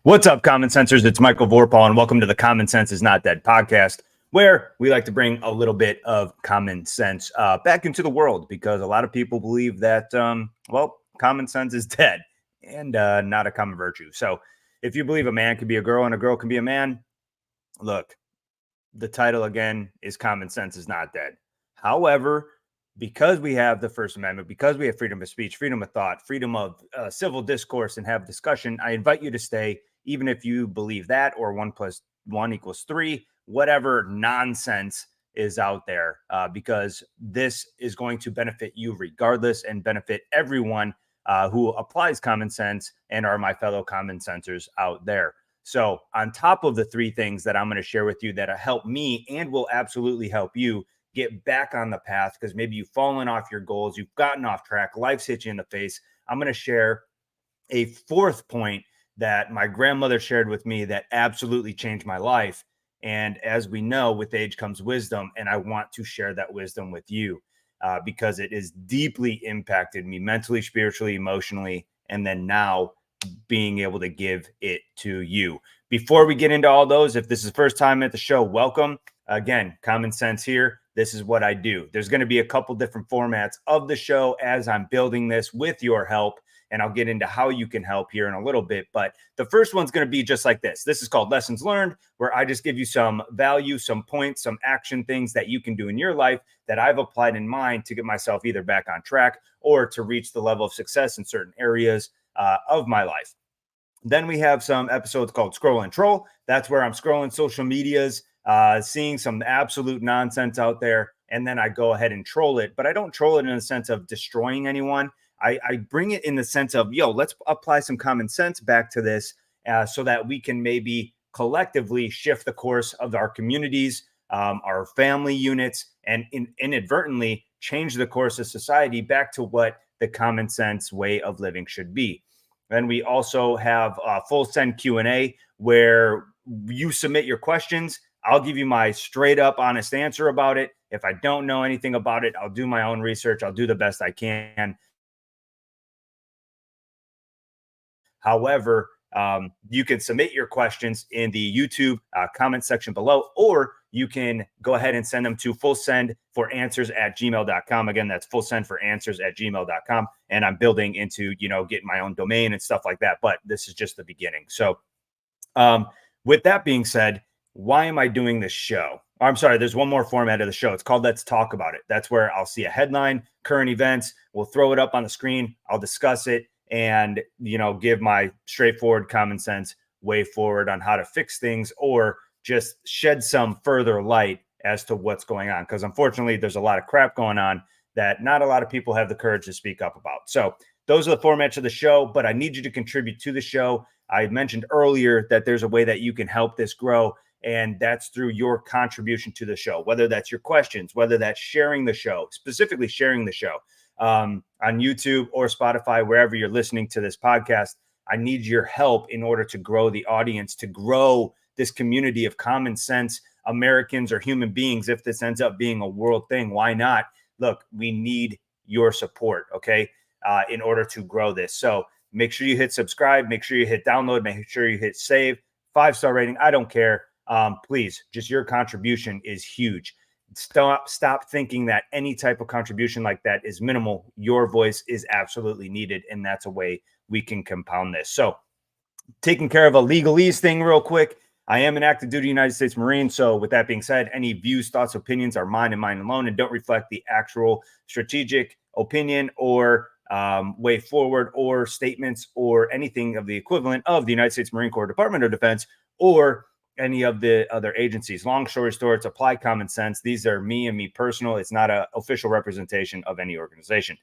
What's up, Common Sensors? It's Michael Vorpahl, and welcome to the Common Sense is Not Dead podcast, where we like to bring a little bit of common sense back into the world, because a lot of people believe that, common sense is dead and not a common virtue. So if you believe a man can be a girl and a girl can be a man, look, the title again is Common Sense is Not Dead. However, because we have the First Amendment, because we have freedom of speech, freedom of thought, freedom of civil discourse and have discussion, I invite you to stay, even if you believe that or 1 + 1 = 3, whatever nonsense is out there, because this is going to benefit you regardless and benefit everyone who applies common sense and are my fellow common sensors out there. So on top of the 3 things that I'm going to share with you that help me and will absolutely help you get back on the path, because maybe you've fallen off your goals, you've gotten off track, life's hit you in the face, I'm going to share a 4th point that my grandmother shared with me that absolutely changed my life. And as we know, with age comes wisdom, and I want to share that wisdom with you because it has deeply impacted me mentally, spiritually, emotionally, and then now being able to give it to you. Before we get into all those, if this is the first time at the show, welcome. Again, Common Sense here. This is what I do. There's going to be a couple different formats of the show as I'm building this with your help, and I'll get into how you can help here in a little bit. But the first one's going to be just like this. This is called Lessons Learned, where I just give you some value, some points, some action things that you can do in your life that I've applied in mine to get myself either back on track or to reach the level of success in certain areas of my life. Then we have some episodes called Scroll and Troll. That's where I'm scrolling social medias, seeing some absolute nonsense out there, and then I go ahead and troll it. But I don't troll it in the sense of destroying anyone. I bring it in the sense of, let's apply some common sense back to this so that we can maybe collectively shift the course of our communities, our family units, and inadvertently change the course of society back to what the common sense way of living should be. Then we also have a full send Q&A where you submit your questions. I'll give you my straight up honest answer about it. If I don't know anything about it, I'll do my own research. I'll do the best I can. However, you can submit your questions in the YouTube comment section below, or you can go ahead and send them to fullsendforanswers@gmail.com. Again, that's fullsendforanswers@gmail.com. And I'm building into, getting my own domain and stuff like that. But this is just the beginning. So with that being said, why am I doing this show? I'm sorry, there's one more format of the show. It's called Let's Talk About It. That's where I'll see a headline, current events. We'll throw it up on the screen. I'll discuss it and, give my straightforward common sense way forward on how to fix things or just shed some further light as to what's going on. Because unfortunately, there's a lot of crap going on that not a lot of people have the courage to speak up about. So those are the formats of the show, but I need you to contribute to the show. I mentioned earlier that there's a way that you can help this grow, and that's through your contribution to the show, whether that's your questions, whether that's sharing the show, specifically sharing the show on YouTube or Spotify, wherever you're listening to this podcast. I need your help in order to grow the audience, to grow this community of common sense Americans or human beings. If this ends up being a world thing, why not? Look, we need your support, okay, in order to grow this. So make sure you hit subscribe, make sure you hit download, make sure you hit save, 5-star rating. I don't care. Please, just your contribution is huge. Stop thinking that any type of contribution like that is minimal. Your voice is absolutely needed, and that's a way we can compound this. So taking care of a legalese thing real quick. I am an active duty United States Marine. So with that being said, any views, thoughts, opinions are mine and mine alone and don't reflect the actual strategic opinion or way forward or statements or anything of the equivalent of the United States Marine Corps, Department of Defense, or any of the other agencies. Long story short, it's apply common sense. These are me and me personal. It's not an official representation of any organization.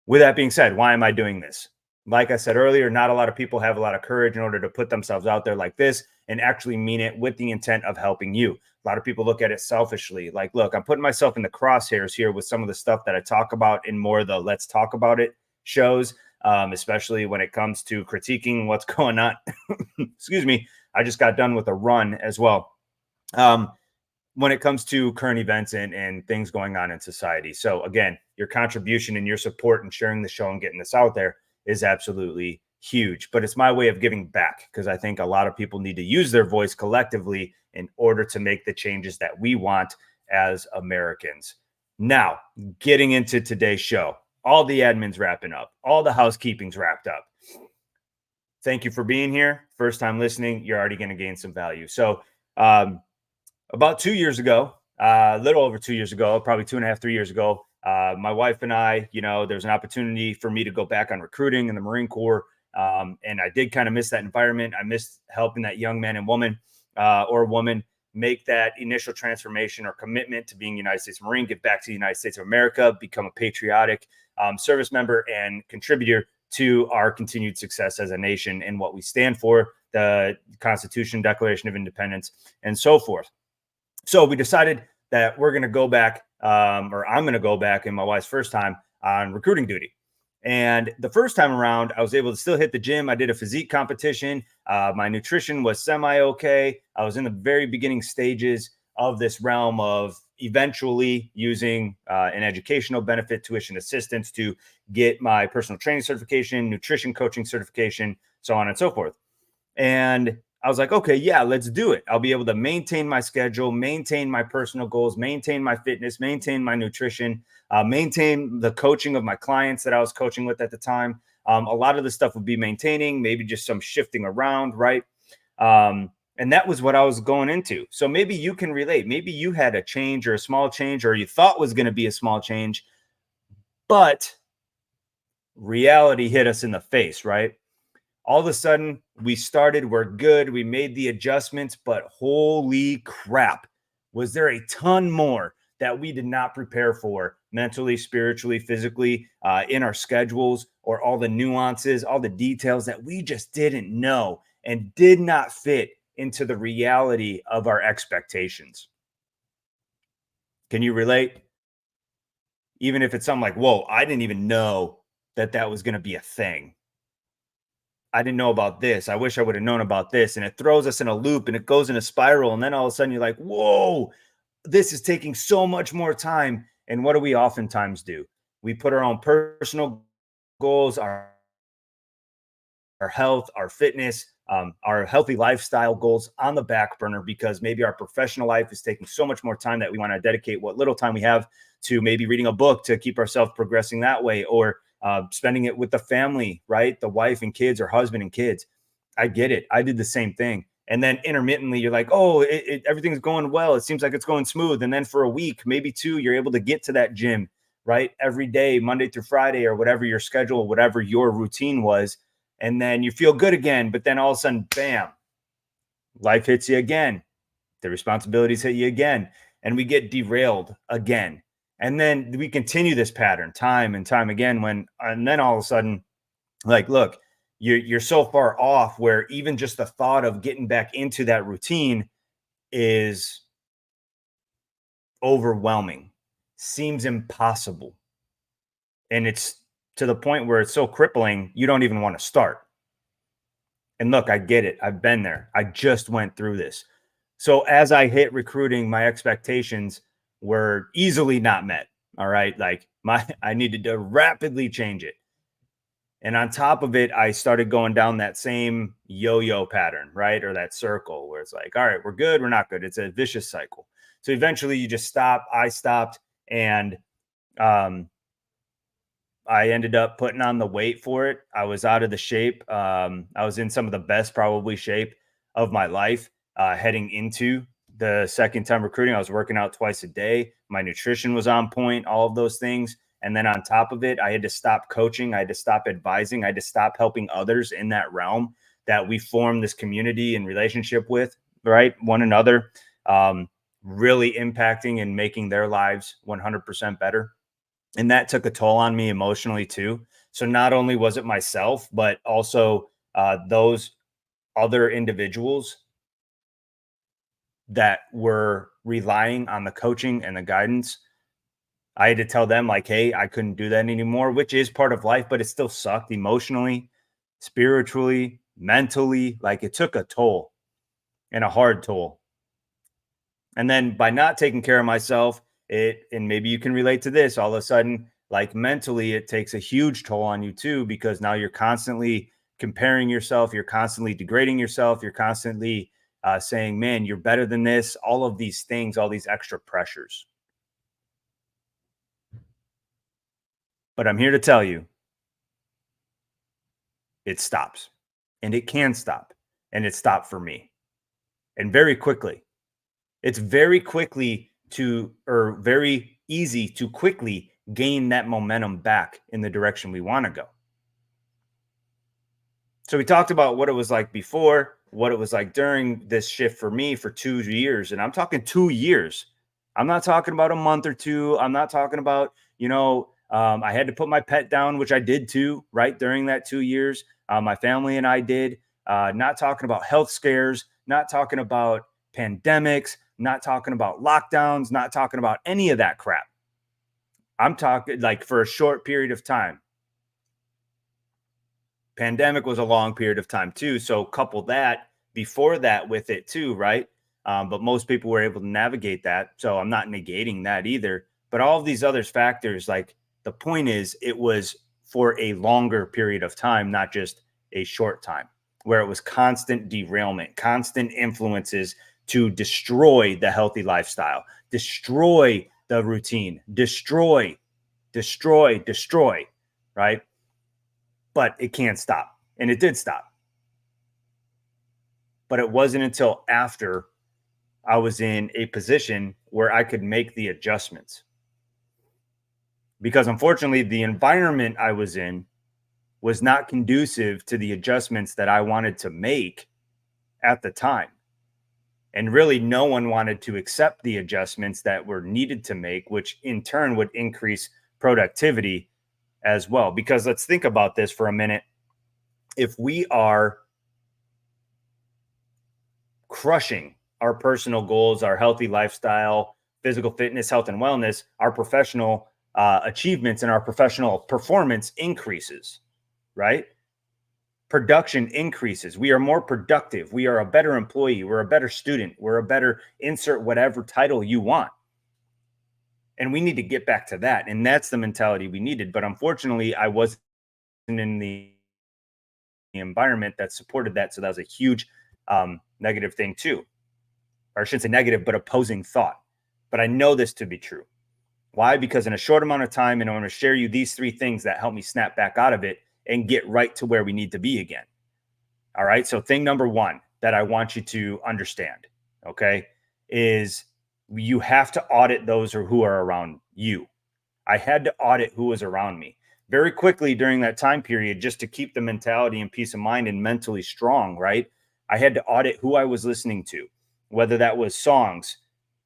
With that being said, why am I doing this? Like I said earlier, not a lot of people have a lot of courage in order to put themselves out there like this and actually mean it with the intent of helping you. A lot of people look at it selfishly. Like, look, I'm putting myself in the crosshairs here with some of the stuff that I talk about in more of the Let's Talk About It shows, especially when it comes to critiquing what's going on. Excuse me. I just got done with a run as well. When it comes to current events and things going on in society. So again, your contribution and your support and sharing the show and getting this out there is absolutely huge, but it's my way of giving back because I think a lot of people need to use their voice collectively in order to make the changes that we want as Americans. Now, getting into today's show, all the admins wrapping up, all the housekeeping's wrapped up. Thank you for being here. First time listening, you're already going to gain some value. So, about 2 years ago, a little over 2 years ago, probably 2.5, 3 years ago, my wife and I, there's an opportunity for me to go back on recruiting in the Marine Corps. And I did kind of miss that environment. I missed helping that young man and woman or woman make that initial transformation or commitment to being a United States Marine, get back to the United States of America, become a patriotic service member and contributor to our continued success as a nation and what we stand for, the Constitution, Declaration of Independence, and so forth. So we decided that we're going to go back, or I'm going to go back in my wife's first time on recruiting duty. And the first time around, I was able to still hit the gym. I did a physique competition. My nutrition was semi-okay. I was in the very beginning stages of this realm of eventually using an educational benefit, tuition assistance to get my personal training certification, nutrition coaching certification, so on and so forth. And I was like, okay, yeah, let's do it. I'll be able to maintain my schedule, maintain my personal goals, maintain my fitness, maintain my nutrition, maintain the coaching of my clients that I was coaching with at the time. A lot of the stuff would be maintaining, maybe just some shifting around, right? And that was what I was going into. So maybe you can relate. Maybe you had a change or a small change, or you thought was going to be a small change, but reality hit us in the face, right? All of a sudden, we started, we're good, we made the adjustments, but holy crap, was there a ton more that we did not prepare for mentally, spiritually, physically, in our schedules, or all the nuances, all the details that we just didn't know and did not fit into the reality of our expectations. Can you relate? Even if it's something like, whoa, I didn't even know that that was going to be a thing. I didn't know about this. I wish I would have known about this. And it throws us in a loop and it goes in a spiral. And then all of a sudden you're like, whoa, this is taking so much more time. And what do we oftentimes do? We put our own personal goals, our health, our fitness, our healthy lifestyle goals on the back burner because maybe our professional life is taking so much more time that we want to dedicate what little time we have to maybe reading a book to keep ourselves progressing that way, or spending it with the family, right? The wife and kids, or husband and kids. I get it. I did the same thing. And then intermittently, you're like, oh, everything's going well. It seems like it's going smooth. And then for a week, maybe two, you're able to get to that gym, right? Every day, Monday through Friday, or whatever your schedule, whatever your routine was. And then you feel good again. But then all of a sudden, bam, life hits you again. The responsibilities hit you again. And we get derailed again. And then we continue this pattern time and time again and then all of a sudden, like, look, you're so far off where even just the thought of getting back into that routine is overwhelming, seems impossible. And it's to the point where it's so crippling, you don't even want to start. And look, I get it. I've been there. I just went through this. So as I hit recruiting, my expectations were easily not met. All right. Like I needed to rapidly change it. And on top of it, I started going down that same yo-yo pattern, right? Or that circle where it's like, all right, we're good, we're not good. It's a vicious cycle. So eventually you just stop. I stopped, and I ended up putting on the weight for it. I was out of the shape. I was in some of the best probably shape of my life heading into the second time recruiting. I was working out twice a day. My nutrition was on point, all of those things. And then on top of it, I had to stop coaching. I had to stop advising. I had to stop helping others in that realm that we form this community and relationship with, right? One another, really impacting and making their lives 100% better. And that took a toll on me emotionally too. So not only was it myself, but also those other individuals that were relying on the coaching and the guidance. I had to tell them, like, hey, I couldn't do that anymore, which is part of life, but it still sucked emotionally, spiritually, mentally. Like, it took a toll, and a hard toll. And then by not taking care of myself, and maybe you can relate to this, all of a sudden, like mentally, it takes a huge toll on you too, because now you're constantly comparing yourself. You're constantly degrading yourself. You're constantly saying, man, you're better than this. All of these things, all these extra pressures. But I'm here to tell you, it stops, and it can stop, and it stopped for me, and very quickly. It's very very easy to quickly gain that momentum back in the direction we want to go. So we talked about what it was like before, what it was like during this shift for me for 2 years. And I'm talking 2 years. I'm not talking about a month or two. I'm not talking about, I had to put my pet down, which I did too, right? During that 2 years, my family and I did. Not talking about health scares, not talking about pandemics, not talking about lockdowns, not talking about any of that crap. I'm talking like for a short period of time. Pandemic was a long period of time too. So couple that before that with it too, right? But most people were able to navigate that. So I'm not negating that either. But all of these other factors, like the point is, it was for a longer period of time, not just a short time, where it was constant derailment, constant influences to destroy the healthy lifestyle, destroy the routine, destroy, right? But it can't stop. And it did stop. But it wasn't until after I was in a position where I could make the adjustments. Because unfortunately, the environment I was in was not conducive to the adjustments that I wanted to make at the time. And really, no one wanted to accept the adjustments that were needed to make, which in turn would increase productivity as well. Because let's think about this for a minute. If we are crushing our personal goals, our healthy lifestyle, physical fitness, health and wellness, our professional achievements and our professional performance increases, right? Production increases. We are more productive. We are a better employee. We're a better student. We're a better insert whatever title you want. And we need to get back to that. And that's the mentality we needed. But unfortunately, I wasn't in the environment that supported that. So that was a huge negative thing too. Or I shouldn't say negative, but opposing thought. But I know this to be true. Why? Because in a short amount of time, and I'm going to share you these 3 things that help me snap back out of it and get right to where we need to be again. All right. So thing number 1 that I want you to understand, okay, is you have to audit those who are around you. I had to audit who was around me very quickly during that time period, just to keep the mentality and peace of mind and mentally strong, right? I had to audit who I was listening to, whether that was songs,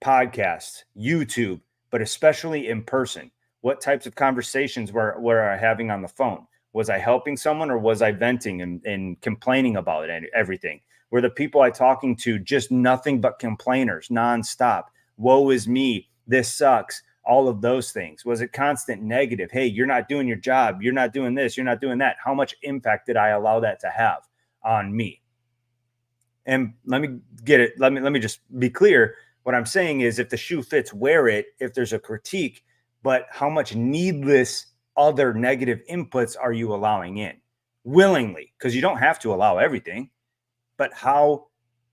podcasts, YouTube, but especially in person. What types of conversations were I having on the phone? Was I helping someone, or was I venting and complaining about it and everything? Were the people I talking to just nothing but complainers nonstop? Woe is me. This sucks. All of those things. Was it constant negative? Hey, you're not doing your job. You're not doing this. You're not doing that. How much impact did I allow that to have on me? And let me get it. Let me just be clear. What I'm saying is, if the shoe fits, wear it. If there's a critique, but how much needless other negative inputs are you allowing in willingly? Because you don't have to allow everything, but how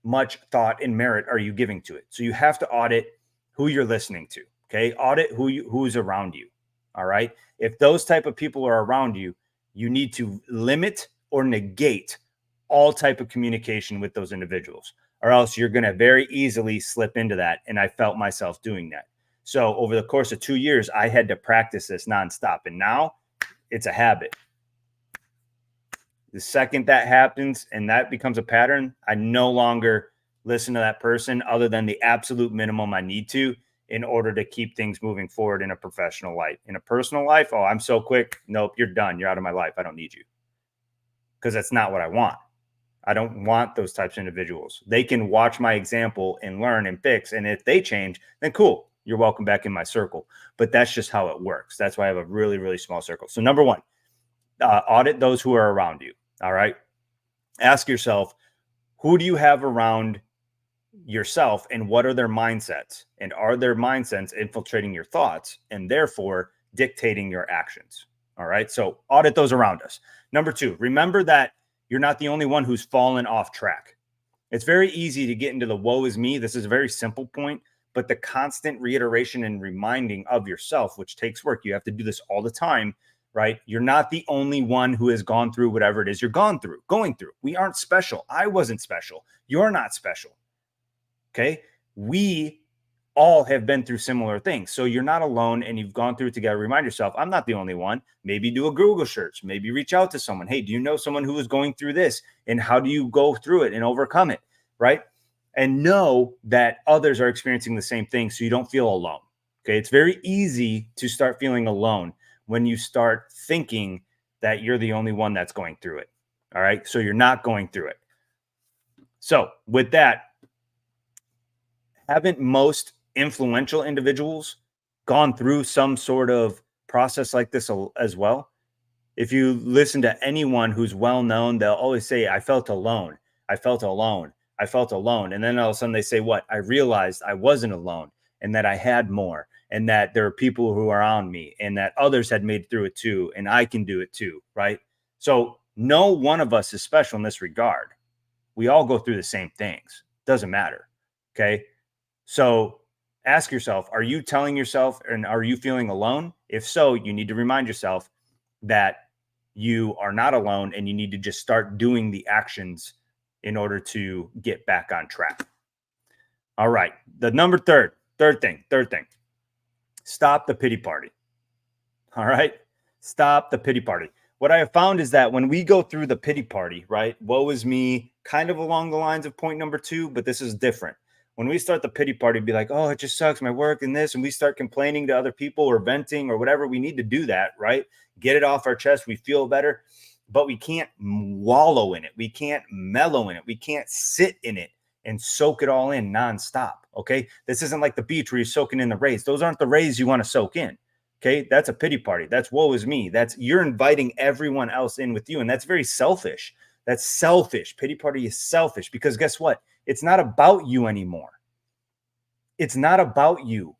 much thought and merit are you giving to it? So you have to audit who you're listening to. Okay. Audit who's around you. All right. If those type of people are around you, you need to limit or negate all type of communication with those individuals, or else you're going to very easily slip into that. And I felt myself doing that. So over the course of 2 years, I had to practice this nonstop. And now it's a habit. The second that happens and that becomes a pattern, I no longer listen to that person other than the absolute minimum I need to, in order to keep things moving forward in a professional life. In a personal life, oh, I'm so quick. Nope, you're done. You're out of my life. I don't need you. Because that's not what I want. I don't want those types of individuals. They can watch my example and learn and fix. And if they change, then cool. You're welcome back in my circle. But that's just how it works. That's why I have a really, really small circle. So number 1, audit those who are around you. All right. Ask yourself, who do you have around yourself, and what are their mindsets? And are their mindsets infiltrating your thoughts and therefore dictating your actions? All right. So audit those around us. Number 2, remember that You're not the only one who's fallen off track. It's very easy to get into the woe is me. This is a very simple point, but the constant reiteration and reminding of yourself, which takes work. You have to do this all the time, right? You're not the only one who has gone through whatever it is you're going through. We aren't special. I wasn't special. You're not special. Okay. We all have been through similar things. So you're not alone and you've gone through it together. Remind yourself, I'm not the only one. Maybe do a Google search. Maybe reach out to someone. Hey, do you know someone who is going through this? And how do you go through it and overcome it? Right. And know that others are experiencing the same thing so you don't feel alone. Okay. It's very easy to start feeling alone when you start thinking that you're the only one that's going through it. All right. So you're not going through it. So with that, haven't most influential individuals gone through some sort of process like this as well? If you listen to anyone who's well known, they'll always say, I felt alone. I felt alone. I felt alone. And then all of a sudden they say, what? I realized I wasn't alone and that I had more and that there are people who are around me and that others had made it through it too. And I can do it too. Right. So no one of us is special in this regard. We all go through the same things. Doesn't matter. Okay. So ask yourself, are you telling yourself and are you feeling alone? If so, you need to remind yourself that you are not alone and you need to just start doing the actions in order to get back on track. All right. The third thing, stop the pity party. All right. Stop the pity party. What I have found is that when we go through the pity party, right? Woe is me, kind of along the lines of point number 2, but this is different. When we start the pity party, be like, oh, it just sucks, my work and this, and we start complaining to other people or venting or whatever, we need to do that, right? Get it off our chest. We feel better, but we can't wallow in it. We can't mellow in it. We can't sit in it and soak it all in nonstop, okay? This isn't like the beach where you're soaking in the rays. Those aren't the rays you want to soak in, okay? That's a pity party. That's woe is me. That's you're inviting everyone else in with you, and that's very selfish. That's selfish. Pity party is selfish because guess what? It's not about you anymore. It's not about you.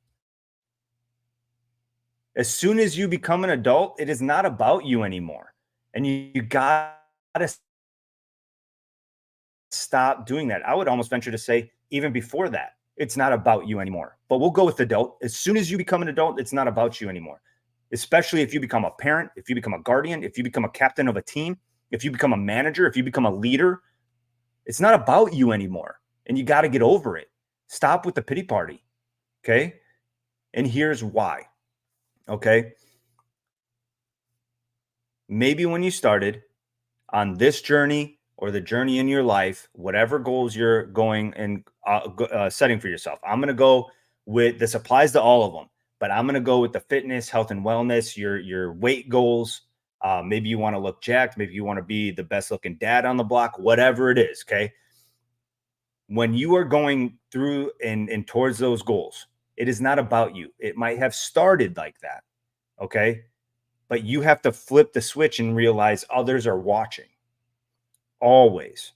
As soon as you become an adult, it is not about you anymore. And you got to stop doing that. I would almost venture to say, even before that, it's not about you anymore. But we'll go with adult. As soon as you become an adult, it's not about you anymore. Especially if you become a parent, if you become a guardian, if you become a captain of a team, if you become a manager, if you become a leader, it's not about you anymore. And you got to get over it. Stop with the pity party. Okay. And here's why. Okay. Maybe when you started on this journey or the journey in your life, whatever goals you're going and setting for yourself, I'm going to go with this applies to all of them, but I'm going to go with the fitness, health and wellness, your weight goals. Maybe you want to look jacked. Maybe you want to be the best looking dad on the block, whatever it is. Okay. When you are going through and towards those goals, it is not about you. It might have started like that. Okay. But you have to flip the switch and realize others are watching. Always.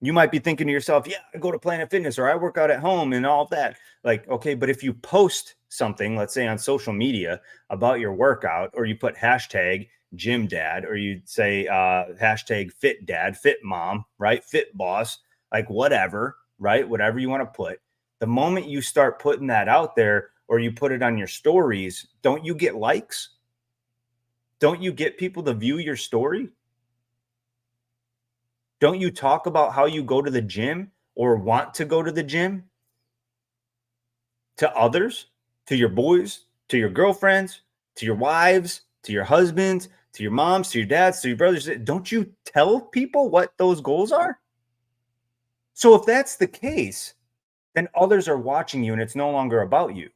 You might be thinking to yourself, yeah, I go to Planet Fitness or I work out at home and all of that. Like, okay, but if you post something, let's say on social media about your workout, or you put hashtag gym dad, or you say hashtag fit dad, fit mom, right? Fit boss, like whatever, right? Whatever you want to put. The moment you start putting that out there or you put it on your stories, don't you get likes? Don't you get people to view your story? Don't you talk about how you go to the gym or want to go to the gym to others, to your boys, to your girlfriends, to your wives, to your husbands, to your moms, to your dads, to your brothers? Don't you tell people what those goals are? So if that's the case, then others are watching you and it's no longer about you.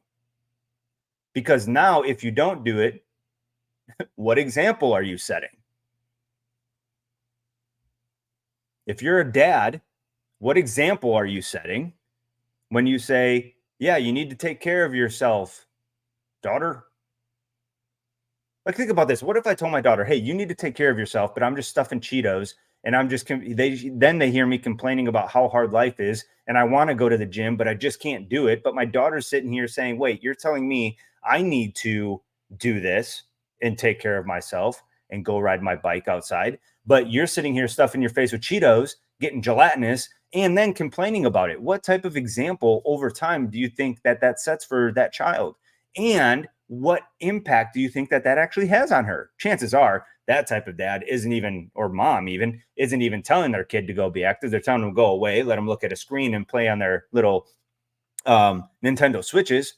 Because now if you don't do it, what example are you setting? If you're a dad, what example are you setting when you say, yeah, you need to take care of yourself, daughter? Like, think about this. What if I told my daughter, hey, you need to take care of yourself, but I'm just stuffing Cheetos and they hear me complaining about how hard life is and I want to go to the gym, but I just can't do it. But my daughter's sitting here saying, wait, you're telling me I need to do this and take care of myself. and go ride my bike outside. But you're sitting here stuffing your face with Cheetos, getting gelatinous, and then complaining about it. What type of example over time do you think that that sets for that child? And what impact do you think that that actually has on her? Chances are that type of dad isn't even, or mom even, isn't even telling their kid to go be active. They're telling them to go away, let them look at a screen and play on their little Nintendo Switches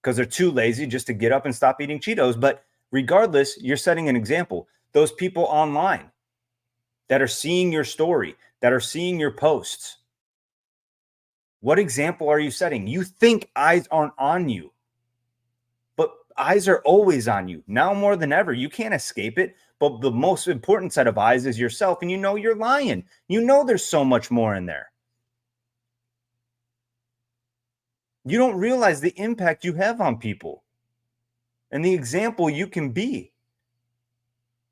because they're too lazy just to get up and stop eating Cheetos. But regardless, you're setting an example. Those people online that are seeing your story, that are seeing your posts, what example are you setting? You think eyes aren't on you, but eyes are always on you now more than ever. You can't escape it. But the most important set of eyes is yourself. And you know you're lying. You know there's so much more in there. You don't realize the impact you have on people and the example you can be.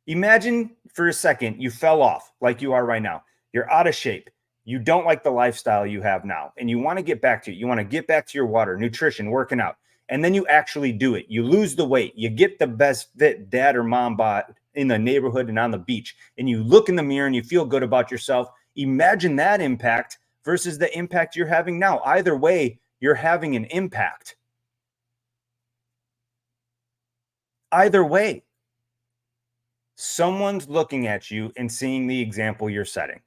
Imagine for a second you fell off like you are right now. You're out of shape. You don't like the lifestyle you have now, and you want to get back to it. You want to get back to your water, nutrition, working out, and then you actually do it. You lose the weight. You get the best fit dad or mom bought in the neighborhood and on the beach, and you look in the mirror and you feel good about yourself. Imagine that impact versus the impact you're having now. Either way, you're having an impact. Either way, someone's looking at you and seeing the example you're setting.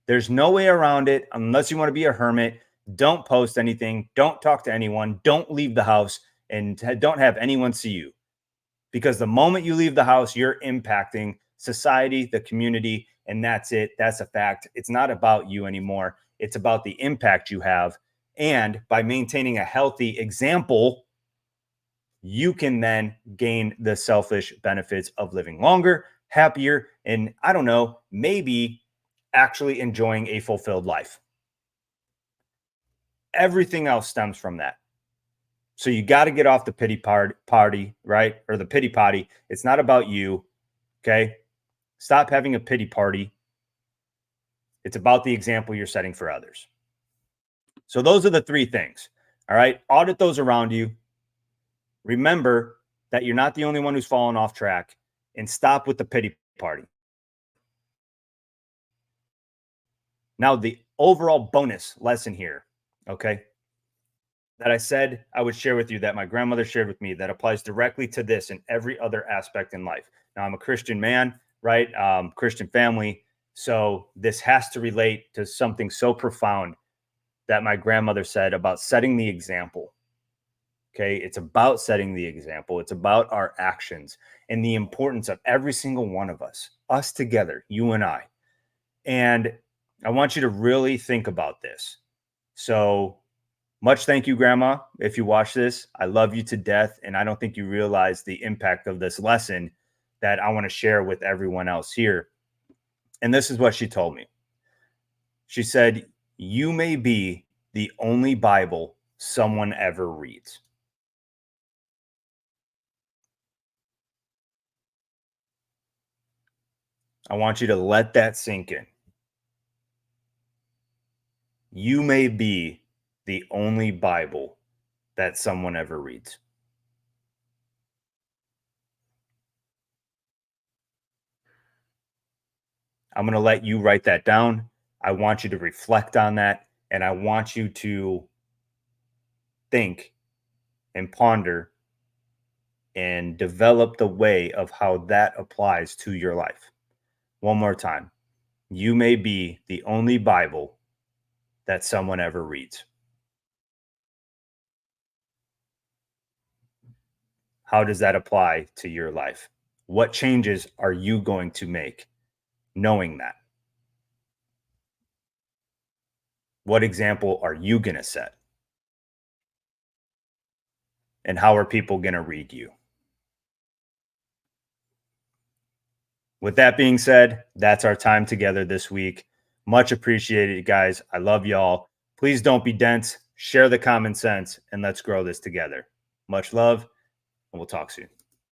There's no way around it unless you want to be a hermit. Don't post anything. Don't talk to anyone. Don't leave the house, and don't have anyone see you. Because the moment you leave the house, you're impacting society, the community, and that's it. That's a fact. It's not about you anymore. It's about the impact you have. And by maintaining a healthy example, you can then gain the selfish benefits of living longer, happier, and I don't know, maybe actually enjoying a fulfilled life. Everything else stems from that. So you got to get off the pity party, right? Or the pity potty. It's not about you. Okay. Stop having a pity party. It's about the example you're setting for others. So those are the three things. All right. Audit those around you. Remember that you're not the only one who's fallen off track, and stop with the pity party. Now, the overall bonus lesson here, okay, that I said I would share with you, that my grandmother shared with me, that applies directly to this and every other aspect in life. Now, I'm a Christian man, right? Christian family. So this has to relate to something so profound that my grandmother said about setting the example. Okay. It's about setting the example. It's about our actions and the importance of every single one of us together, you and I. And I want you to really think about this. So much thank you, Grandma. If you watch this, I love you to death. And I don't think you realize the impact of this lesson that I want to share with everyone else here. And this is what she told me. She said, "You may be the only Bible someone ever reads." I want you to let that sink in. You may be the only Bible that someone ever reads. I'm going to let you write that down. I want you to reflect on that, and I want you to think and ponder and develop the way of how that applies to your life. One more time. You may be the only Bible that someone ever reads. How does that apply to your life? What changes are you going to make knowing that? What example are you going to set? And how are people going to read you? With that being said, that's our time together this week. Much appreciated, guys. I love y'all. Please don't be dense. Share the common sense, and let's grow this together. Much love, and we'll talk soon.